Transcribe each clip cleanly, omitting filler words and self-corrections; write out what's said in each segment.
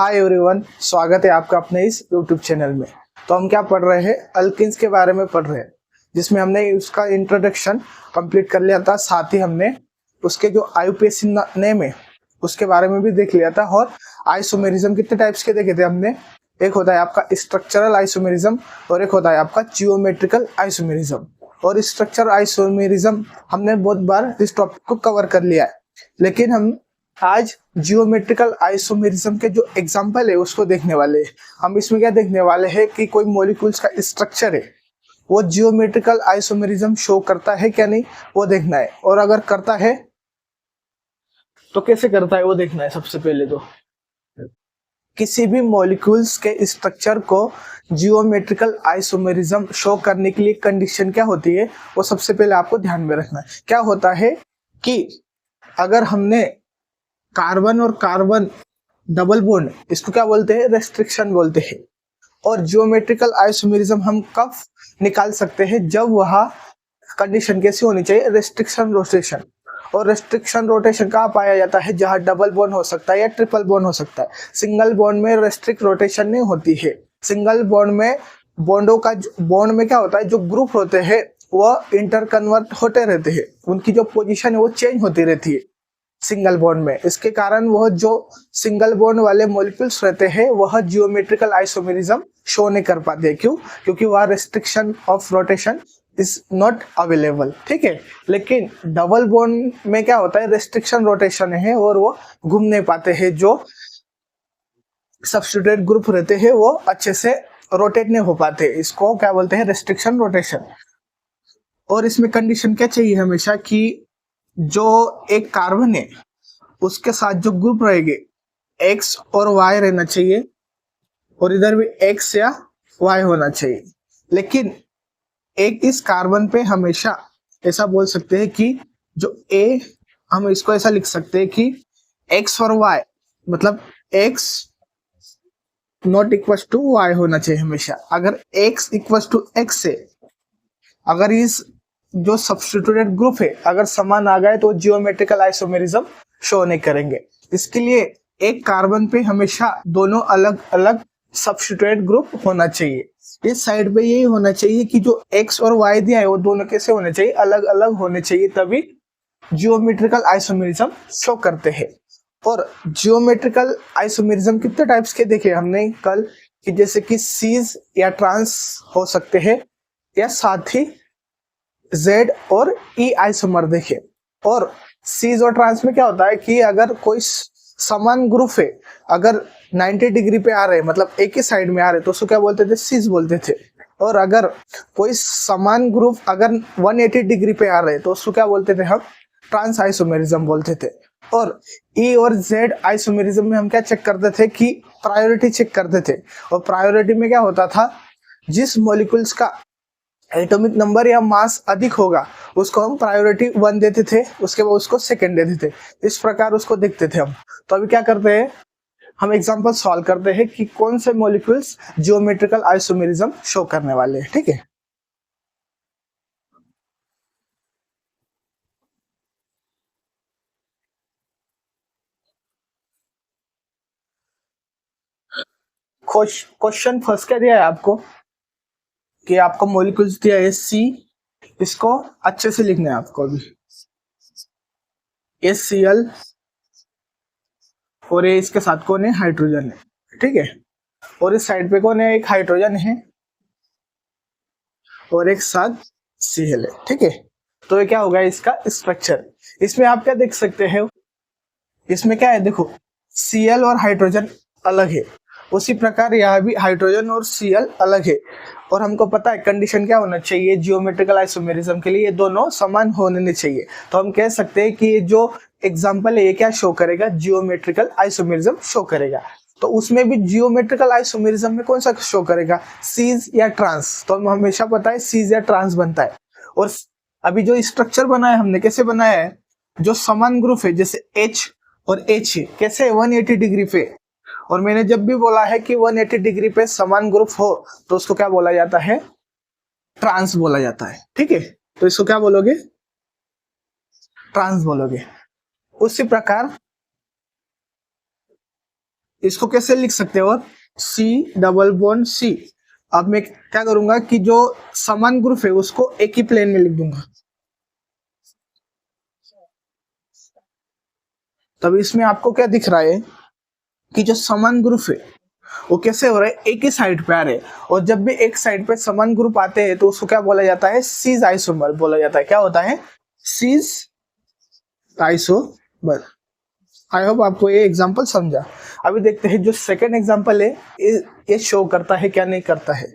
Hi everyone, स्वागत है आपका अपने इस यूट्यूब चैनल में। तो हम क्या पढ़ रहे हैं, अल्किन्स के बारे में पढ़ रहे हैं, जिसमें हमने उसका इंट्रोडक्शन कंप्लीट कर लिया था। साथ ही हमने उसके जो आईयूपीएसी नेम है उसके बारे में भी देख लिया था। और आइसोमेरिज्म कितने टाइप्स के देखे थे हमने। एक होता है आपका स्ट्रक्चरल आइसोमेरिज्म और एक होता है आपका जियोमेट्रिकल आइसोमेरिज्म। और स्ट्रक्चरल आइसोमेरिज्म हमने बहुत बार इस टॉपिक को कवर कर लिया है, लेकिन हम आज जियोमेट्रिकल आइसोमेरिज्म के जो एग्जांपल है उसको देखने वाले हैं। हम इसमें क्या देखने वाले हैं कि कोई मॉलिक्यूल्स का स्ट्रक्चर है वो जियोमेट्रिकल आइसोमेरिज्म शो करता है क्या नहीं, वो देखना है। और अगर करता है तो कैसे करता है वो देखना है। सबसे पहले तो किसी भी मॉलिक्यूल्स के स्ट्रक्चर को जियोमेट्रिकल आइसोमेरिज्म शो करने के लिए कंडीशन क्या होती है वो सबसे पहले आपको ध्यान में रखना है। क्या होता है कि अगर हमने कार्बन और कार्बन डबल बॉन्ड, इसको क्या बोलते हैं, रेस्ट्रिक्शन बोलते हैं। और जियोमेट्रिकल आइसोमेरिज्म हम कब निकाल सकते हैं, जब वह कंडीशन कैसी होनी चाहिए, रेस्ट्रिक्शन रोटेशन। और रेस्ट्रिक्शन रोटेशन कहाँ पाया जाता है, जहाँ डबल बॉन्ड हो सकता है या ट्रिपल बॉन्ड हो सकता है। सिंगल बॉन्ड में रेस्ट्रिक्ट रोटेशन नहीं होती है। सिंगल बॉन्ड में बॉन्ड में क्या होता है, जो ग्रुप होते हैं वह इंटर कन्वर्ट होते रहते हैं, उनकी जो पोजीशन है वो चेंज होती रहती है सिंगल बॉन्ड में। इसके कारण वह जो सिंगल बॉन्ड वाले मॉलिक्यूल्स रहते हैं वह जियोमेट्रिकल आइसोमेरिज्म शो नहीं कर पाते। क्यों? क्योंकि वह restriction of rotation is not available. ठीक है, लेकिन डबल बॉन्ड में क्या होता है, रेस्ट्रिक्शन रोटेशन है और वो घूम नहीं पाते हैं। जो सब्स्टिट्यूटेड ग्रुप रहते हैं वो अच्छे से रोटेट नहीं हो पाते। इसको क्या बोलते हैं, रेस्ट्रिक्शन रोटेशन। और इसमें कंडीशन क्या चाहिए हमेशा कि जो एक कार्बन है उसके साथ जो ग्रुप रहेंगे एक्स और वाई रहना चाहिए, और इधर भी एक्स या वाई होना चाहिए। लेकिन एक इस कार्बन पे हमेशा ऐसा बोल सकते हैं कि जो ए, हम इसको ऐसा लिख सकते हैं कि एक्स और वाई, मतलब X not equal to Y होना चाहिए हमेशा। अगर एक्स इक्वल टू एक्स है, अगर इस जो सब्स्टिट्यूटेड ग्रुप है अगर समान आ गए तो जियोमेट्रिकल आइसोमेरिज्म शो नहीं करेंगे। इसके लिए एक कार्बन पे हमेशा दोनों अलग अलग सब्स्टिट्यूटेड ग्रुप होना चाहिए। इस साइड पे यही होना चाहिए कि जो एक्स और वाई दिया है वो दोनों कैसे होने चाहिए, अलग अलग होने चाहिए, तभी जियोमेट्रिकल आइसोमेरिज्म शो करते हैं। और जियोमेट्रिकल आइसोमेरिज्म कितने टाइप्स के देखे हमने कल, कि जैसे कि सीज या ट्रांस हो सकते हैं, या साथ ही Z और E आइसोमर देखे। और सीज और ट्रांस में क्या होता है कि अगर कोई समान ग्रुप है, अगर 90 डिग्री पे आ रहे, मतलब एक ही साइड में आ रहे, तो उसको क्या बोलते थे, सीज बोलते थे। और अगर कोई समान ग्रुप अगर 180 डिग्री पे आ रहे तो उसको क्या बोलते थे, हम ट्रांस आइसोमेरिज्म बोलते थे। और E और Z आइसोमेरिज्म में हम क्या चेक करते थे कि प्रायोरिटी चेक करते थे। और प्रायोरिटी में क्या होता था, जिस मॉलिक्यूल्स का एटॉमिक नंबर या मास अधिक होगा उसको हम प्रायोरिटी 1 देते थे, उसके बाद उसको सेकंड देते थे। इस प्रकार उसको देखते थे हम। तो अभी क्या करते हैं, हम एग्जांपल सॉल्व करते हैं कि कौन से मॉलिक्यूल्स जियोमेट्रिकल आइसोमेरिज्म शो करने वाले हैं। ठीक है, क्वेश्चन फर्स्ट क्या दिया है आपको, कि आपको मॉलिक्यूल्स दिया है सी, इसको अच्छे से लिखना है आपको। अभी HCl और ये इसके साथ कौन है, हाइड्रोजन है। ठीक है, और इस साइड पे कौन है, एक हाइड्रोजन है और एक साथ Cl है। ठीक है, तो ये क्या होगा इसका स्ट्रक्चर। इसमें आप क्या देख सकते हैं, इसमें क्या है, देखो Cl और हाइड्रोजन अलग है, उसी प्रकार यहाँ भी हाइड्रोजन और Cl अलग है। और हमको पता है कंडीशन क्या होना चाहिए जियोमेट्रिकल आइसोमेरिज्म के लिए, ये दोनों समान होने चाहिए। तो हम कह सकते हैं कि ये जो एग्जांपल है ये क्या शो करेगा, जियोमेट्रिकल आइसोमेरिज्म शो करेगा। तो उसमें भी जियोमेट्रिकल आइसोमेरिज्म में कौन सा शो करेगा, सीज या ट्रांस। तो हम हमेशा पता है सीज या ट्रांस बनता है। और अभी जो स्ट्रक्चर बनाया हमने, कैसे बनाया है, जो समान ग्रुप है जैसे H और H है, कैसे 180 डिग्री पे। और मैंने जब भी बोला है कि 180 डिग्री पे समान ग्रुप हो तो उसको क्या बोला जाता है, ट्रांस बोला जाता है। ठीक है, तो इसको क्या बोलोगे, ट्रांस बोलोगे। उसी प्रकार इसको कैसे लिख सकते हो? C double bond C। अब मैं क्या करूंगा कि जो समान ग्रुप है उसको एक ही प्लेन में लिख दूंगा। तब इसमें आपको क्या दिख रहा है कि जो समान ग्रुप है वो कैसे हो रहा है? एक ही साइड पे आ रहे हैं। और जब भी एक साइड पे समान ग्रुप आते हैं तो उसको क्या बोला जाता है? सीज आइसोमर बोला जाता है। क्या होता है? Seize isomer. आई होप आपको ये एग्जांपल समझा। अभी देखते हैं जो सेकंड एग्जांपल है ये शो करता है क्या नहीं करता है।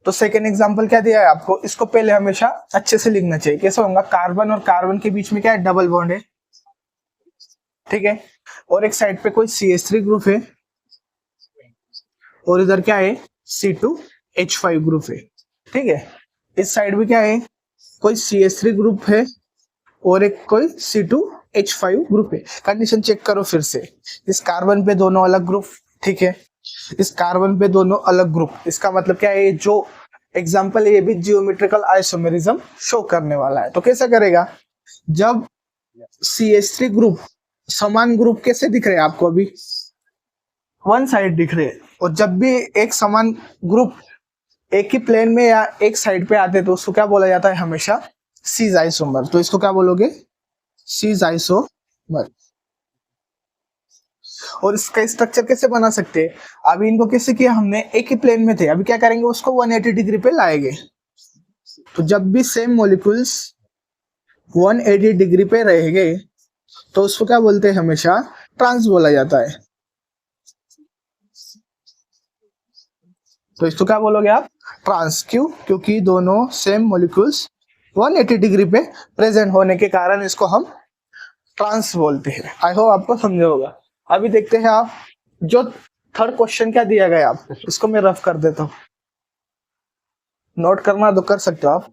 तो सेकंड एग्जांपल क्या दिया है आपको? इसको पहले हमेशा अच्छे से लिखना चाहिए। कैसा होगा? कार्बन और कार्बन के बीच में क्या है? डबल बॉन्ड है, ठीक है। और एक साइड पे कोई CH3 ग्रुप है और इधर क्या है? C2H5 ग्रुप है, ठीक है। इस साइड भी क्या है? कोई CH3 ग्रुप है और एक कोई C2H5 ग्रुप है। कंडीशन चेक करो फिर से। इस कार्बन पे दोनों अलग ग्रुप, ठीक है। इस कार्बन पे दोनों अलग ग्रुप, इसका मतलब क्या है? जो एग्जांपल है ये भी जियोमेट्रिकल आइसोमेरिज्म शो करने वाला है। तो कैसा करेगा? जब CH3 ग्रुप, समान ग्रुप कैसे दिख रहे हैं आपको? अभी वन साइड दिख रहे हैं। और जब भी एक समान ग्रुप एक ही प्लेन में या एक साइड पे आते तो उसको क्या बोला जाता है? हमेशा सीज आइसोमर। तो इसको क्या बोलोगे? Cis isomer. और इसका स्ट्रक्चर कैसे बना सकते हैं? अभी इनको कैसे किया हमने? एक ही प्लेन में थे, अभी क्या करेंगे? उसको 180 डिग्री पे लाएंगे। तो जब भी सेम मॉलिक्यूल्स 180 डिग्री पे रहेंगे तो उसको क्या बोलते हैं? हमेशा ट्रांस बोला जाता है। तो इसको क्या बोलोगे आप? ट्रांस। क्यों? क्योंकि दोनों सेम मॉलिक्यूल्स 180 डिग्री पे प्रेजेंट होने के कारण इसको हम ट्रांस बोलते हैं। आई होप आपको समझ होगा। अभी देखते हैं आप जो थर्ड क्वेश्चन क्या दिया गया आपको, इसको मैं रफ कर देता हूं। नोट करना तो कर सकते हो आप।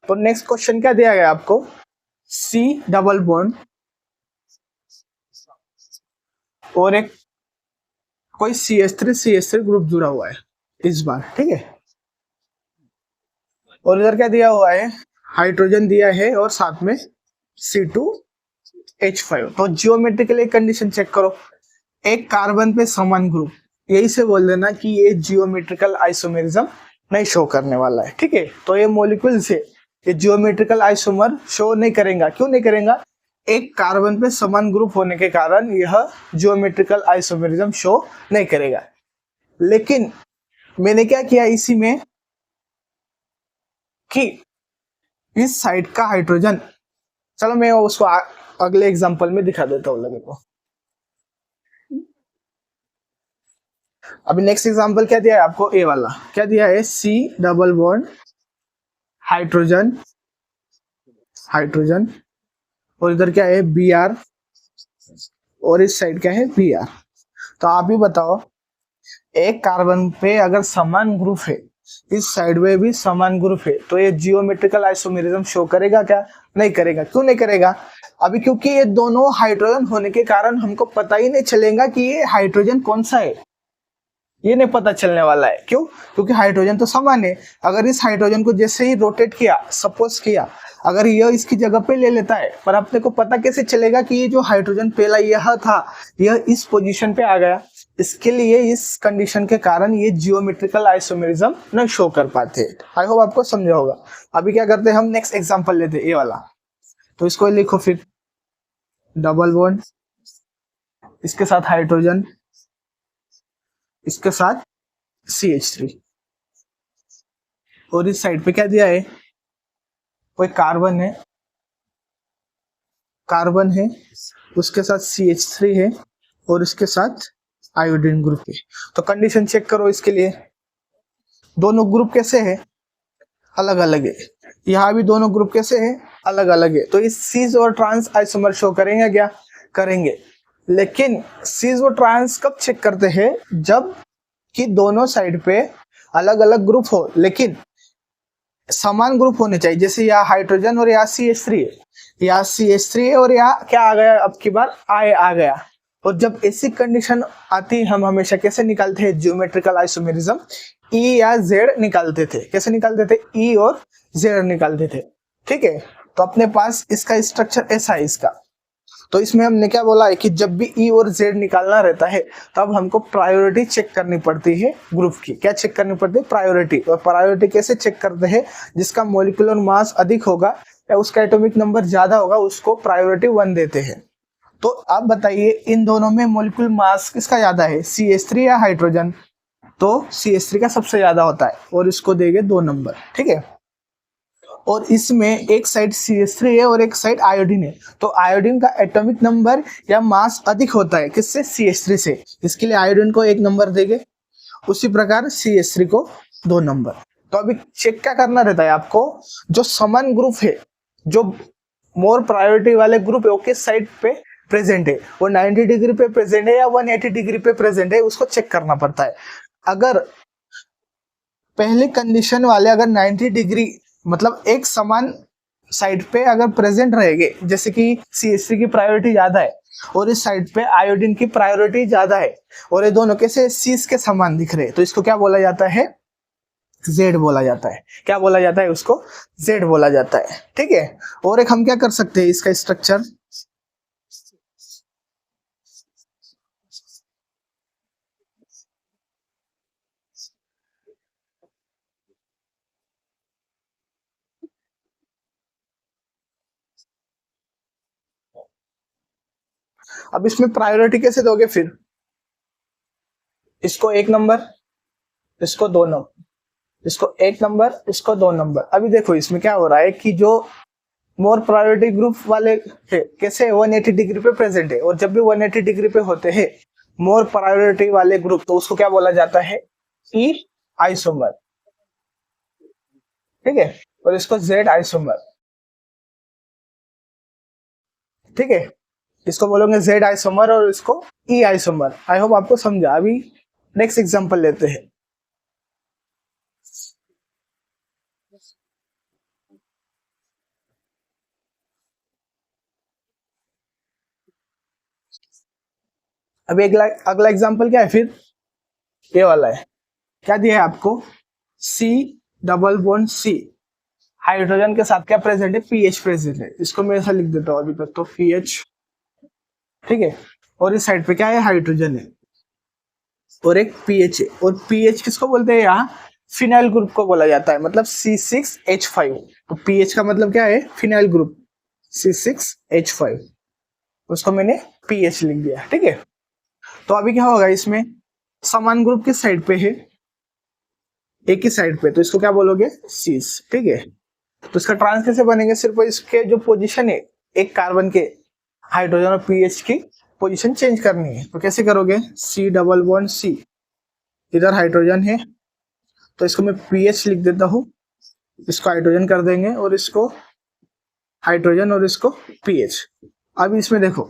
तो नेक्स्ट क्वेश्चन क्या दिया गया आपको? C डबल बॉन्ड और एक कोई CH3 ग्रुप जुड़ा हुआ है इस बार, ठीक है। और इधर क्या दिया हुआ है? हाइड्रोजन दिया है और साथ में C2H5। तो जियोमेट्रिकली कंडीशन चेक करो। एक कार्बन पे समान ग्रुप, यही से बोल देना कि ये जियोमेट्रिकल आइसोमेरिज्म नहीं शो करने वाला है, ठीक है। तो ये मॉलिक्यूल से ये जियोमेट्रिकल आइसोमर शो नहीं करेगा। क्यों नहीं करेगा? एक कार्बन पे समान ग्रुप होने के कारण यह जियोमेट्रिकल आइसोमेरिज्म शो नहीं करेगा। लेकिन मैंने क्या किया इसी में कि इस साइड का हाइड्रोजन, चलो मैं उसको अगले एग्जांपल में दिखा देता हूँ लगे को। अभी नेक्स्ट एग्जांपल क्या दिया है आपको? ए वाला क्या दिया है? C double bond hydrogen, hydrogen और इधर क्या है? Br और इस साइड क्या है? Br। तो आप ही बताओ, एक कार्बन पे अगर समान ग्रुप है, इस साइड में भी समान ग्रुप है, तो ये जियोमेट्रिकल आइसोमेरिज्म शो करेगा क्या? नहीं करेगा। क्यों नहीं करेगा? अभी क्योंकि ये दोनों हाइड्रोजन होने के कारण हमको पता ही नहीं चलेगा कि ये हाइड्रोजन कौन सा है, ये नहीं पता चलने वाला है। क्यों? क्योंकि हाइड्रोजन तो समान है। अगर इस हाइड्रोजन को जैसे ही रोटेट किया, सपोज किया, अगर यह इसकी जगह पे ले लेता है, पर अपने को पता कैसे चलेगा कि ये जो हाइड्रोजन पहला यह था यह इस पोजीशन पे आ गया? इसके लिए इस कंडीशन के कारण ये जियोमेट्रिकल आइसोमेरिज्म न शो कर पाते। आई होप आपको समझा होगा। अभी क्या करते हैं हम? नेक्स्ट एग्जांपल लेते हैं, ये वाला। तो इसको लिखो फिर, डबल बॉन्ड, इसके साथ हाइड्रोजन, इसके साथ CH3 और इस साइड पे क्या दिया है? कोई कार्बन है, कार्बन है, उसके साथ CH3 है और इसके साथ आयोडीन ग्रुप है। तो कंडीशन चेक करो इसके लिए। दोनों ग्रुप कैसे है? अलग अलग है। यहाँ भी दोनों ग्रुप कैसे है? अलग अलग है। तो इस सीज और ट्रांस आइसोमर शो करेंगे क्या? करेंगे। लेकिन सीज और ट्रांस कब चेक करते हैं? जब कि दोनों साइड पे अलग अलग ग्रुप हो लेकिन समान ग्रुप होने चाहिए। जैसे यहाँ हाइड्रोजन और यहाँ CH3 है, यहाँ CH3 है और यहाँ क्या आ गया? अब की बार I आ गया। और जब ऐसी कंडीशन आती, हम हमेशा कैसे निकालते हैं जियोमेट्रिकल आइसोमेरिज्म? E या Z निकालते थे। कैसे निकालते थे? E और Z निकालते थे, ठीक है। तो अपने पास इसका स्ट्रक्चर ऐसा है इसका। तो इसमें हमने क्या बोला है कि जब भी ई और जेड निकालना रहता है तब हमको प्रायोरिटी चेक करनी पड़ती है ग्रुप की। क्या चेक करनी पड़ती है? प्रायोरिटी। और प्रायोरिटी कैसे चेक करते हैं? जिसका मॉलिक्यूलर मास अधिक होगा या उसका एटॉमिक नंबर ज्यादा होगा उसको प्रायोरिटी 1 देते हैं। तो आप बताइए इन दोनों में मॉलिक्यूलर मास किसका ज्यादा है, CH3 या हाइड्रोजन? तो CH3 का सबसे ज्यादा होता है और इसको देंगे 2 नंबर। ठीक है, और इसमें एक साइड CH3 है और एक साइड आयोडीन है, तो आयोडीन का एटॉमिक नंबर या मास अधिक होता है किससे? CH3 से, इसके लिए आयोडीन को 1 नंबर देंगे, उसी प्रकार CH3 को 2 नंबर। तो अभी चेक क्या करना रहता है आपको? जो समान ग्रुप है, जो मोर प्रायोरिटी वाले ग्रुप है वो किस साइड पे प्रेजेंट है, वो 90 डिग्री पे प्रेजेंट है या 180 डिग्री पे प्रेजेंट है, उसको चेक करना पड़ता है। अगर पहली कंडीशन वाले अगर 90 डिग्री मतलब एक समान साइड पे अगर प्रेजेंट रहेंगे, जैसे कि CH3 की प्रायोरिटी ज्यादा है और इस साइड पे आयोडीन की प्रायोरिटी ज्यादा है और ये दोनों कैसे सीस के समान दिख रहे हैं, तो इसको क्या बोला जाता है? Z बोला जाता है। क्या बोला जाता है? उसको Z बोला जाता है। ठीक है, और एक हम क्या कर सकते हैं इसका स्ट्रक्चर, अब इसमें प्रायोरिटी कैसे दोगे फिर? इसको 1 नंबर, इसको 2 नंबर, इसको 1 नंबर, इसको 2 नंबर। अभी देखो इसमें क्या हो रहा है कि जो मोर प्रायोरिटी ग्रुप वाले है कैसे 180 डिग्री पे प्रेजेंट है, और जब भी 180 डिग्री पे होते हैं मोर प्रायोरिटी वाले ग्रुप तो उसको क्या बोला जाता है? ई आइसोमर। ठीक है, और इसको Z आइसोमर। ठीक है, इसको बोलोगे Z आइसोमर और इसको ई आइसोमर। आई होप आपको समझा। अभी नेक्स्ट एग्जांपल लेते हैं। अभी अगला एग्जांपल क्या है फिर? ये वाला है। क्या दिया है आपको? C double bond C, hydrogen के साथ क्या प्रेजेंट है? पीएच प्रेजेंट है। इसको मैं ऐसा लिख देता हूँ अभी तक तो पीएच। ठीक है, और इस साइड पे क्या है? हाइड्रोजन है और एक पीएच है। और पीएच किसको बोलते हैं? यहाँ फिनाइल ग्रुप को बोला जाता है, मतलब C6H5। तो पीएच का मतलब क्या है? फिनाइल ग्रुप C6H5, उसको मैंने पीएच लिख दिया। ठीक है, तो अभी क्या होगा इसमें? समान ग्रुप किस साइड पे है? एक ही साइड पे, तो इसको क्या बोलोगे? सीस। ठीक है, तो इसका ट्रांस कैसे बनेंगे? सिर्फ इसके जो पोजीशन है एक कार्बन के, हाइड्रोजन और पीएच की पोजीशन चेंज करनी है। तो कैसे करोगे? C डबल बॉन्ड C, इधर हाइड्रोजन है तो इसको मैं पीएच लिख देता हूँ, इसको हाइड्रोजन कर देंगे और इसको हाइड्रोजन और इसको पीएच। अब इसमें देखो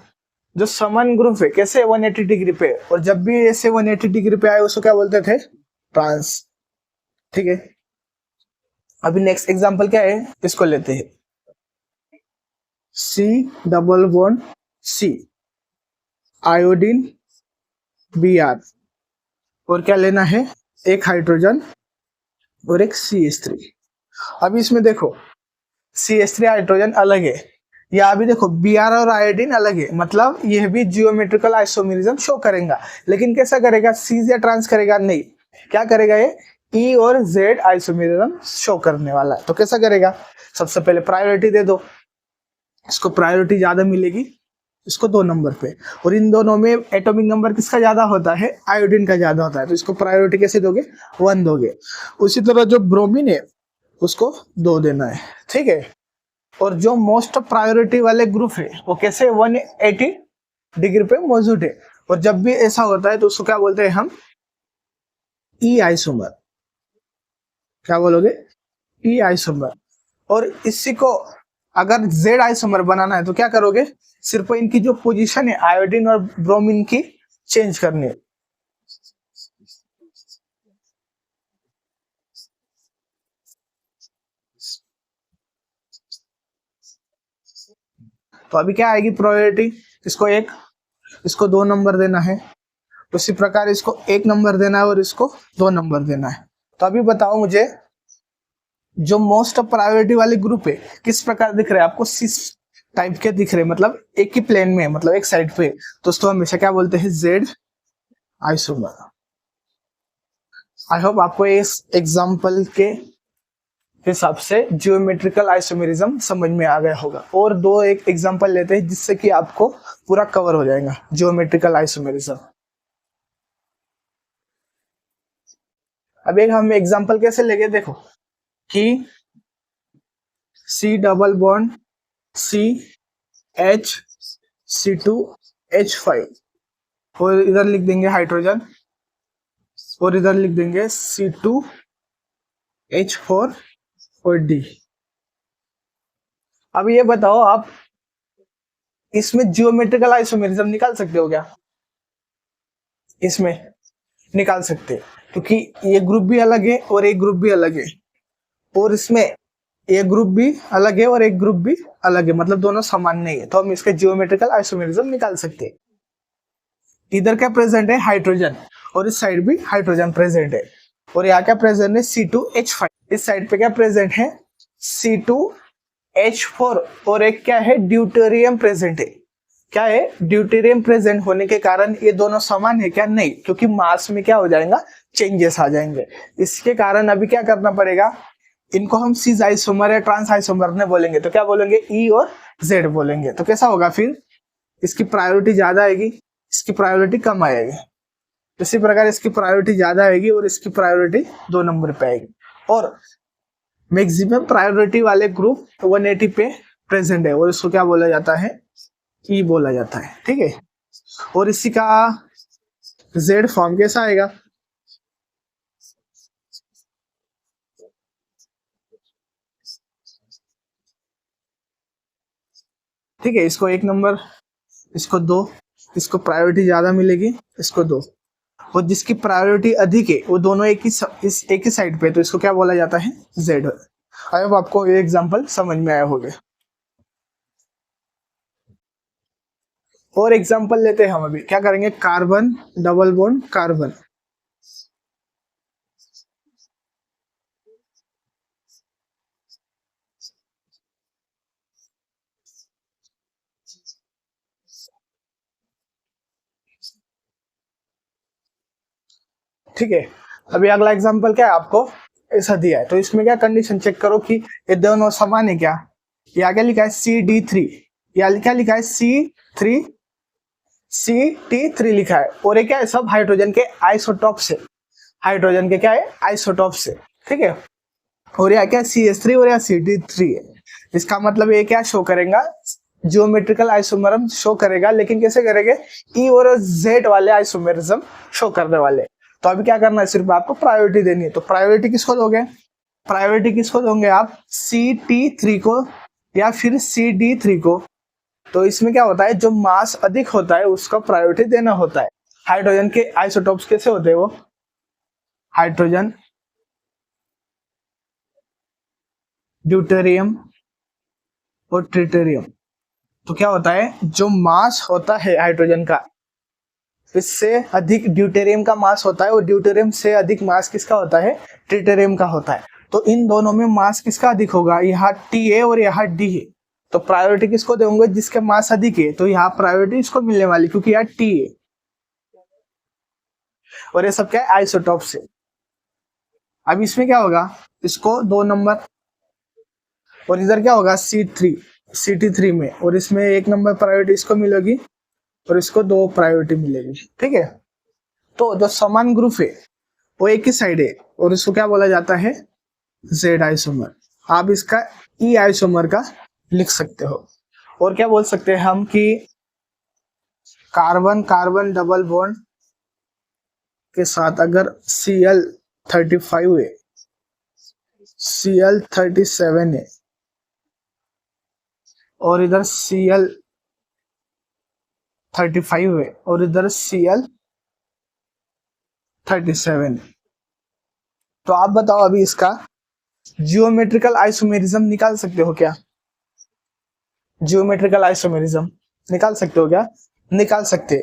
जो समान ग्रुप है कैसे 180 डिग्री पे, और जब भी ऐसे 180 डिग्री पे आए उसको क्या बोलते थे? ट्रांस। ठीक है, अभी नेक्स्ट एग्जांपल क्या है इसको लेते हैं। C double bond C, iodine Br, और क्या लेना है? एक हाइड्रोजन और एक CH3। अभी इसमें देखो CH3 हाइड्रोजन अलग है, या अभी देखो Br और आयोडीन अलग है, मतलब यह भी जियोमेट्रिकल आइसोमेरिज्म शो करेगा। लेकिन कैसा करेगा? सीज या ट्रांस करेगा? नहीं, क्या करेगा? ये E और Z आइसोमेरिज्म शो करने वाला है। तो कैसा करेगा? सबसे पहले प्रायोरिटी दे दो, इसको प्रायोरिटी ज्यादा मिलेगी, इसको 2 नंबर पे। और इन दोनों में एटॉमिक नंबर किसका ज्यादा होता है? आयोडीन का ज्यादा होता है, तो इसको प्रायोरिटी कैसे दोगे? 1 दोगे। उसी तरह जो ब्रोमीन है उसको 2 देना है। ठीक है, और जो मोस्ट प्रायोरिटी वाले ग्रुप है वो कैसे 180 डिग्री पे मौजूद है, और जब भी ऐसा होता है तो उसको क्या बोलते हैं हम? ई आइसोमर। क्या बोलोगे? ई आइसोमर। और इसी को अगर Z आइसोमर बनाना है तो क्या करोगे? सिर्फ इनकी जो पोजीशन है आयोडीन और ब्रोमीन की चेंज करनी है। तो अभी क्या आएगी प्रायोरिटी? इसको 1, इसको 2 नंबर देना है, उसी प्रकार इसको 1 नंबर देना है और इसको 2 नंबर देना है। तो अभी बताओ मुझे जो मोस्ट प्रायोरिटी वाले ग्रुप है किस प्रकार दिख रहा है आपको? टाइप के दिख रहे, मतलब एक ही प्लेन में, मतलब एक साइड पे, तो उसको हमेशा क्या बोलते हैं, जेड आइसोमर। आई होप आपको इस एग्जांपल के हिसाब से जियोमेट्रिकल आइसोमेरिज्म समझ में आ गया होगा। और दो एक एग्जांपल लेते हैं जिससे कि आपको पूरा कवर हो जाएगा जियोमेट्रिकल आइसोमेरिज्म। अब एक हम एग्जांपल कैसे लेंगे, देखो कि C double bond CH C2H5 और इधर लिख देंगे हाइड्रोजन और इधर लिख देंगे C2H4 और D। अब ये बताओ आप इसमें जियोमेट्रिकल आइसोमेरिज्म निकाल सकते हो क्या? इसमें निकाल सकते हैं क्योंकि ये ग्रुप भी अलग है और एक ग्रुप भी अलग है, और इसमें एक ग्रुप भी अलग है और एक ग्रुप भी अलग है, मतलब दोनों समान नहीं है, तो हम इसके जियोमेट्रिकल आइसोमेरिज्म निकाल सकते हैं। इधर क्या प्रेजेंट है, हाइड्रोजन, और इस साइड भी हाइड्रोजन प्रेजेंट है, और यहाँ क्या प्रेजेंट है, C2H5। इस साइड पे क्या प्रेजेंट है, C2H4, और एक क्या है, ड्यूटेरियम प्रेजेंट है। क्या है, ड्यूटेरियम प्रेजेंट होने के कारण ये दोनों समान है क्या, नहीं, क्योंकि मास में क्या हो जाएगा, चेंजेस आ जाएंगे। इसके कारण अभी क्या करना पड़ेगा, इनको हम सिस आइसोमर या ट्रांस आइसोमर ने बोलेंगे, तो क्या बोलेंगे, E और Z बोलेंगे। तो कैसा होगा फिर, इसकी प्रायोरिटी ज्यादा आएगी, इसकी प्रायोरिटी कम आएगी। इसी प्रकार इसकी प्रायोरिटी ज्यादा आएगी और इसकी प्रायोरिटी 2 नंबर पे आएगी, और मैक्सिमम प्रायोरिटी वाले ग्रुप 180 पे प्रेजेंट है, और इसको क्या बोला जाता है, E बोला जाता है। ठीक है, और इसी का Z फॉर्म कैसा आएगा, ठीक है, इसको 1 नंबर, इसको 2, इसको प्रायोरिटी ज्यादा मिलेगी, इसको 2, और जिसकी प्रायोरिटी अधिक है वो दोनों एक ही साइड पे, तो इसको क्या बोला जाता है, Z। आई होप आपको ये एग्जांपल समझ में आया होगा। और एग्जांपल लेते हैं हम, अभी क्या करेंगे, कार्बन डबल बॉन्ड कार्बन। ठीक है, अभी अगला एग्जांपल क्या है, आपको ऐसा दिया है, तो इसमें क्या कंडीशन चेक करो कि ये दोनों समान है क्या। यहाँ क्या लिखा है, CD3, यहाँ क्या लिखा है, CT3 लिखा है, और ये क्या है, सब हाइड्रोजन के आइसोटॉप से, हाइड्रोजन के क्या है, आइसोटॉप से। ठीक है, और यहाँ क्या CH3 और यहाँ CT3 है। इसका मतलब ये क्या शो करेगा, जियोमेट्रिकल आइसोमरिज्म शो करेगा, लेकिन कैसे करेंगे, E और Z वाले आइसोमरिज्म शो करने वाले। तो अभी क्या करना है, सिर्फ आपको प्रायोरिटी देनी है, तो प्रायोरिटी किसको दोगे, प्रायोरिटी किसको दोगे आप, CT3 को या फिर CD3 को। तो इसमें क्या होता है, जो मास अधिक होता है उसका प्रायोरिटी देना होता है। हाइड्रोजन के आइसोटॉप्स कैसे होते हैं, वो हाइड्रोजन, ड्यूटेरियम और ट्रिटेरियम। तो क्या होता है, जो मास होता है हाइड्रोजन का, इससे अधिक ड्यूटेरियम का मास होता है, और ड्यूटेरियम से अधिक मास किसका होता है, ट्रिटेरियम का होता है। तो इन दोनों में मास किसका अधिक होगा, यहाँ T है और यहाँ D है, तो प्रायोरिटी किसको देंगे, जिसके मास अधिक है, तो यहाँ प्रायोरिटी इसको मिलने वाली, क्योंकि यहाँ T है, और ये सब क्या है, आइसोटॉप से। अब इसमें क्या होगा, इसको 2 नंबर, और इधर क्या होगा, CT3 में, और इसमें 1 नंबर प्रायोरिटी इसको मिलेगी और इसको 2 प्रायोरिटी मिलेगी। ठीक है, तो जो समान ग्रुप है वो एक ही साइड है, और इसको क्या बोला जाता है, Z आइसोमर। आप इसका E आइसोमर का लिख सकते हो। और क्या बोल सकते हैं हम कि कार्बन कार्बन डबल बॉन्ड के साथ अगर Cl35 है, Cl37 है, और इधर Cl35 है, और इधर Cl37 है, तो आप बताओ अभी इसका जियोमेट्रिकल आइसोमेरिज्म निकाल सकते हो क्या, जियोमेट्रिकल आइसोमेरिज्म निकाल सकते हो क्या, निकाल सकते।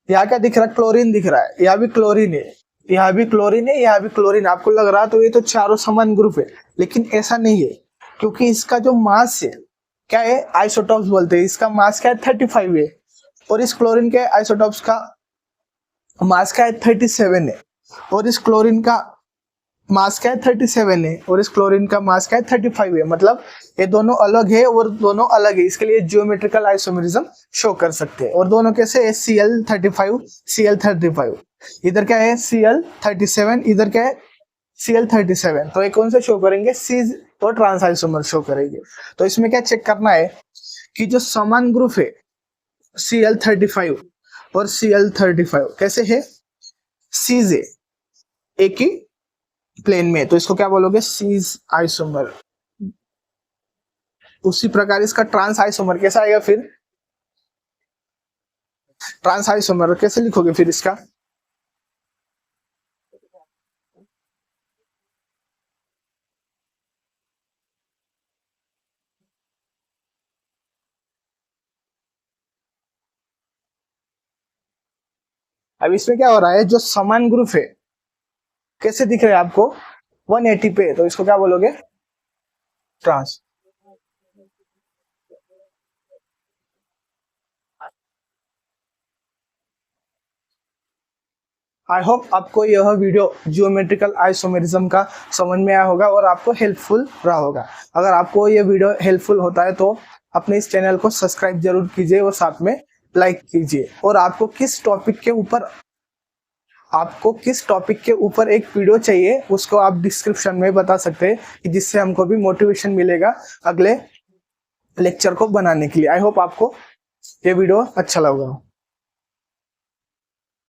यहाँ क्या दिख रहा है, क्लोरीन दिख रहा है, यहाँ भी क्लोरीन है, यहाँ भी क्लोरीन है, यहाँ भी क्लोरीन। आपको लग रहा है तो ये तो चारों समान ग्रुप है, लेकिन ऐसा नहीं है, क्योंकि इसका जो मास है क्या है, आइसोटॉप्स बोलते हैं। इसका मास क्या है 35 है, और इस क्लोरीन के आइसोटॉप्स का मास क्या है 37 है, और इस क्लोरीन का मास क्या है 37 है, और इस क्लोरीन का मास क्या है 35 है। मतलब ये दोनों अलग है और दोनों अलग है, इसके लिए जियोमेट्रिकल आइसोमेरिज्म शो कर सकते हैं। और दोनों कैसे है, Cl35 Cl35, इधर क्या है Cl37, इधर क्या है Cl37। तो ये कौन से शो करेंगे, सीज और ट्रांस आइसोमर शो करेंगे। तो इसमें क्या चेक करना है कि जो समान ग्रुप है Cl35 और Cl35 कैसे है, सीज है, एक ही प्लेन में, तो इसको क्या बोलोगे, सीज आइसोमर। उसी प्रकार इसका ट्रांस आइसोमर कैसा आएगा, फिर ट्रांस आइसोमर कैसे लिखोगे फिर इसका, अब इसमें क्या हो रहा है, जो समान ग्रुप है कैसे दिख रहे हैं आपको 180 पे, तो इसको क्या बोलोगे, ट्रांस। आई होप आपको यह वीडियो जियोमेट्रिकल आइसोमेरिज्म का समझ में आया होगा और आपको हेल्पफुल रहा होगा। अगर आपको यह वीडियो हेल्पफुल होता है तो अपने इस चैनल को सब्सक्राइब जरूर कीजिए और साथ में लाइक कीजिए। और आपको किस टॉपिक के ऊपर एक वीडियो चाहिए उसको आप डिस्क्रिप्शन में बता सकते हैं, कि जिससे हमको भी मोटिवेशन मिलेगा अगले लेक्चर को बनाने के लिए। आई होप आपको ये वीडियो अच्छा लगा।